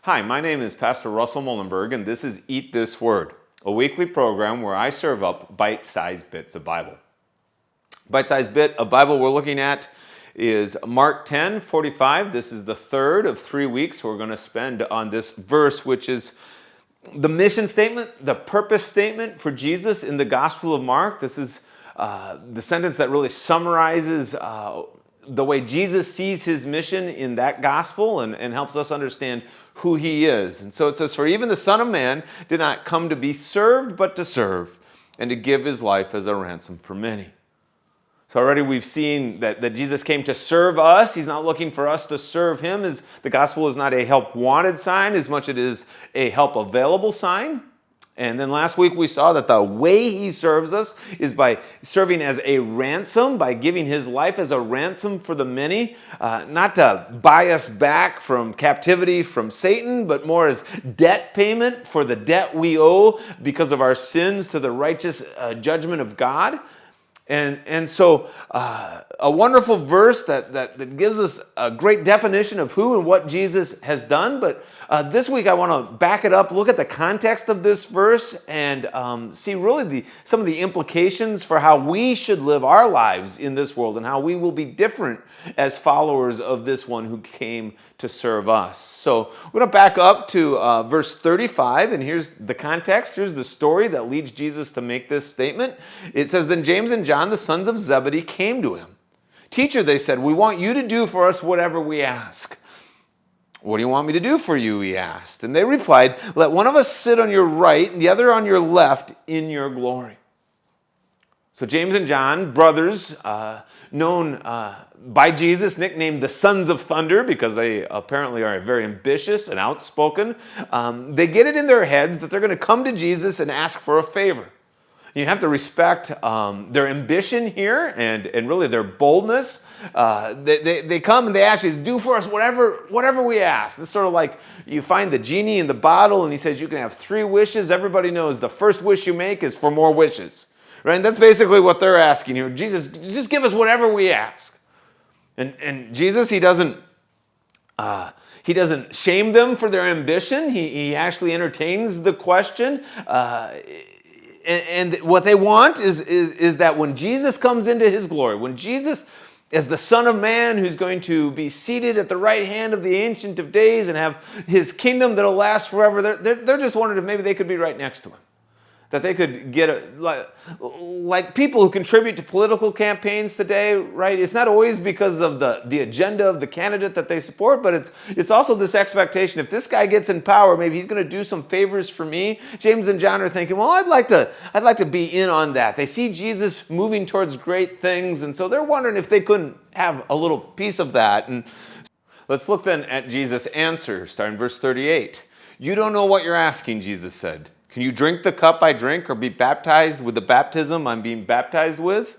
Hi, my name is Pastor Russell Mullenberg, and this is Eat This Word, a weekly program where I serve up bite-sized bits of Bible. Bite-sized bit of Bible we're looking at is Mark 10:45. This is the third of 3 weeks we're going to spend on this verse, which is the mission statement, the purpose statement for Jesus in the Gospel of Mark. This is the sentence that really summarizes the way Jesus sees his mission in that gospel and helps us understand who he is. And so it says, "For even the Son of Man did not come to be served, but to serve, and to give his life as a ransom for many." So already we've seen that Jesus came to serve us. He's not looking for us to serve him. The gospel is not a help wanted sign as much as it is a help available sign. And then last week we saw that the way he serves us is by serving as a ransom, by giving his life as a ransom for the many, not to buy us back from captivity from Satan, but more as debt payment for the debt we owe because of our sins to the righteous judgment of God. And so a wonderful verse that gives us a great definition of who and what Jesus has done. But this week I want to back it up, look at the context of this verse, and see really some of the implications for how we should live our lives in this world and how we will be different as followers of this one who came to serve us. So we're going to back up to verse 35, and here's the context. Here's the story that leads Jesus to make this statement. It says, "Then James and John, the sons of Zebedee, came to him. 'Teacher,' they said, 'we want you to do for us whatever we ask.' 'What do you want me to do for you?' he asked. And they replied, 'Let one of us sit on your right and the other on your left in your glory.'" So James and John, brothers, known by Jesus, nicknamed the Sons of Thunder because they apparently are very ambitious and outspoken, they get it in their heads that they're going to come to Jesus and ask for a favor. You have to respect their ambition here and really their boldness. They come and they ask you to do for us whatever we ask. It's sort of like you find the genie in the bottle and he says you can have 3 wishes. Everybody knows the first wish you make is for more wishes. Right? And that's basically what they're asking here. Jesus, just give us whatever we ask. And Jesus, he doesn't shame them for their ambition. He actually entertains the question. And what they want is that when Jesus comes into his glory, when Jesus, as the Son of Man who's going to be seated at the right hand of the Ancient of Days and have his kingdom that'll last forever, they're just wondering if maybe they could be right next to him. That they could get like people who contribute to political campaigns today, right? It's not always because of the agenda of the candidate that they support, but it's also this expectation. If this guy gets in power, maybe he's going to do some favors for me. James and John are thinking, well, I'd like to be in on that. They see Jesus moving towards great things, and so they're wondering if they couldn't have a little piece of that. And let's look then at Jesus' answer, starting in verse 38. "You don't know what you're asking," Jesus said. "Can you drink the cup I drink or be baptized with the baptism I'm being baptized with?"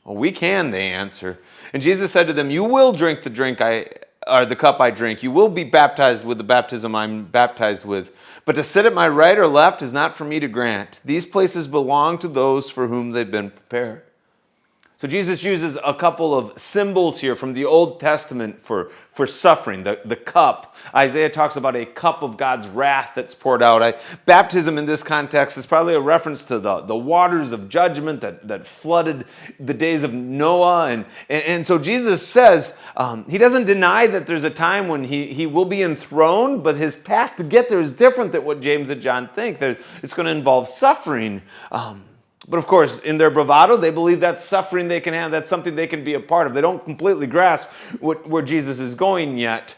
"Well, we can," they answer. And Jesus said to them, "You will drink the cup I drink. You will be baptized with the baptism I'm baptized with. But to sit at my right or left is not for me to grant. These places belong to those for whom they've been prepared." So Jesus uses a couple of symbols here from the Old Testament for suffering, the cup. Isaiah talks about a cup of God's wrath that's poured out. Baptism in this context is probably a reference to the waters of judgment that flooded the days of Noah. And so Jesus says, he doesn't deny that there's a time when he will be enthroned, but his path to get there is different than what James and John think. It's going to involve suffering. But of course, in their bravado, they believe that's suffering they can have. That's something they can be a part of. They don't completely grasp where Jesus is going yet.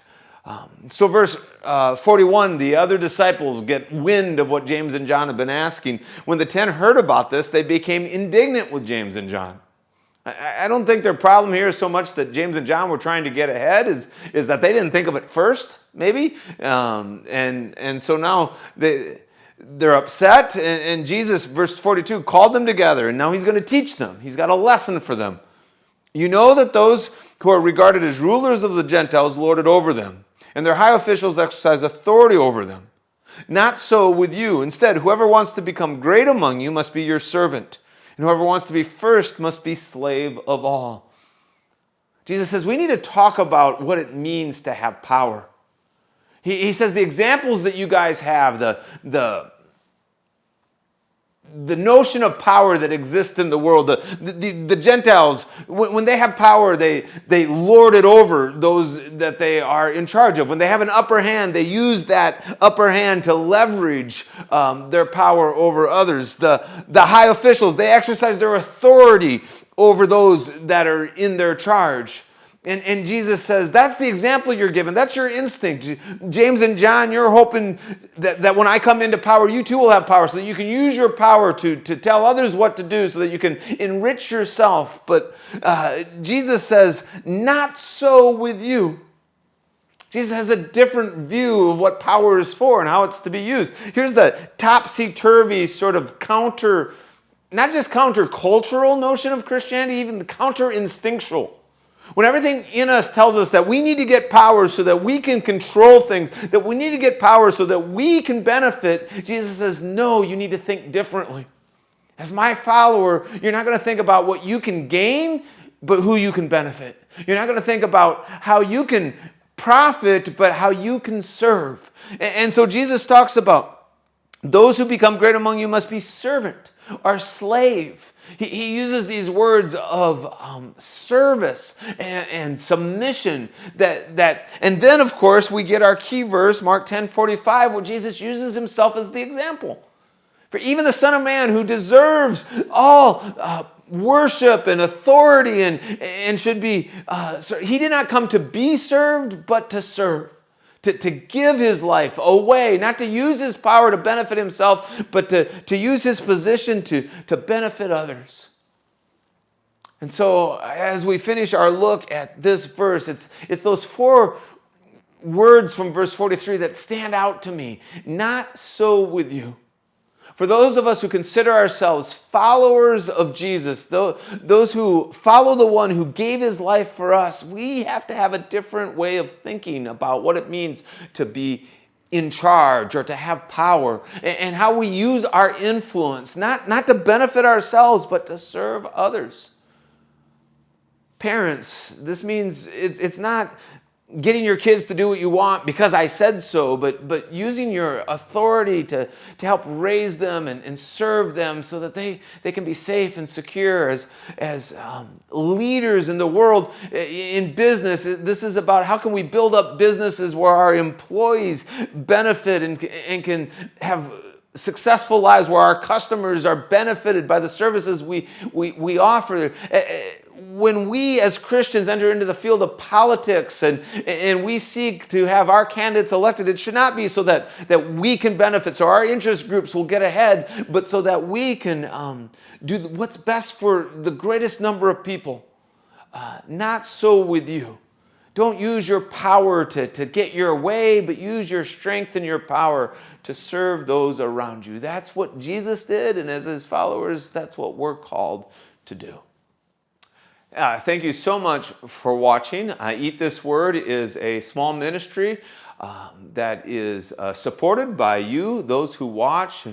So verse 41, the other disciples get wind of what James and John have been asking. When the 10 heard about this, they became indignant with James and John. I don't think their problem here is so much that James and John were trying to get ahead, is that they didn't think of it first, maybe. And so now they're upset, and Jesus, verse 42, called them together, and now he's going to teach them. He's got a lesson for them. "You know that those who are regarded as rulers of the Gentiles lord it over them, and their high officials exercise authority over them. Not so with you. Instead, whoever wants to become great among you must be your servant, and whoever wants to be first must be slave of all." Jesus says we need to talk about what it means to have power. He says the examples that you guys have, the notion of power that exists in the world, the Gentiles, when they have power, they lord it over those that they are in charge of. When they have an upper hand, they use that upper hand to leverage their power over others. The high officials, they exercise their authority over those that are in their charge. And Jesus says, that's the example you're given. That's your instinct. James and John, you're hoping that when I come into power, you too will have power, so that you can use your power to tell others what to do, so that you can enrich yourself. But Jesus says, not so with you. Jesus has a different view of what power is for and how it's to be used. Here's the topsy-turvy sort of not just counter-cultural notion of Christianity, even the counter-instinctual. When everything in us tells us that we need to get power so that we can control things, that we need to get power so that we can benefit, Jesus says, no, you need to think differently. As my follower, you're not going to think about what you can gain, but who you can benefit. You're not going to think about how you can profit, but how you can serve. And so Jesus talks about those who become great among you must be servant or slave. He uses these words of service and submission. And then, of course, we get our key verse, Mark 10:45, where Jesus uses himself as the example. For even the Son of Man, who deserves all worship and authority and should be, he did not come to be served, but to serve. To give his life away, not to use his power to benefit himself, but to use his position to benefit others. And so as we finish our look at this verse, it's those 4 words from verse 43 that stand out to me. Not so with you. For those of us who consider ourselves followers of Jesus, those who follow the one who gave his life for us, we have to have a different way of thinking about what it means to be in charge or to have power, and how we use our influence, not to benefit ourselves, but to serve others. Parents, this means it's not getting your kids to do what you want because I said so, but using your authority to help raise them and serve them so that they can be safe and secure as leaders in the world. In business, this is about how can we build up businesses where our employees benefit and can have successful lives, where our customers are benefited by the services we offer. When we as Christians enter into the field of politics and we seek to have our candidates elected, it should not be so that we can benefit, so our interest groups will get ahead, but so that we can do what's best for the greatest number of people. Not so with you. Don't use your power to get your way, but use your strength and your power to serve those around you. That's what Jesus did, and as his followers, that's what we're called to do. Thank you so much for watching. Eat This Word is a small ministry that is supported by you, those who watch.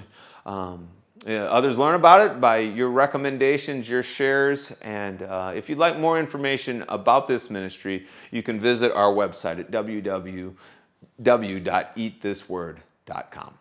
Others learn about it by your recommendations, your shares, and if you'd like more information about this ministry, you can visit our website at www.eatthisword.com.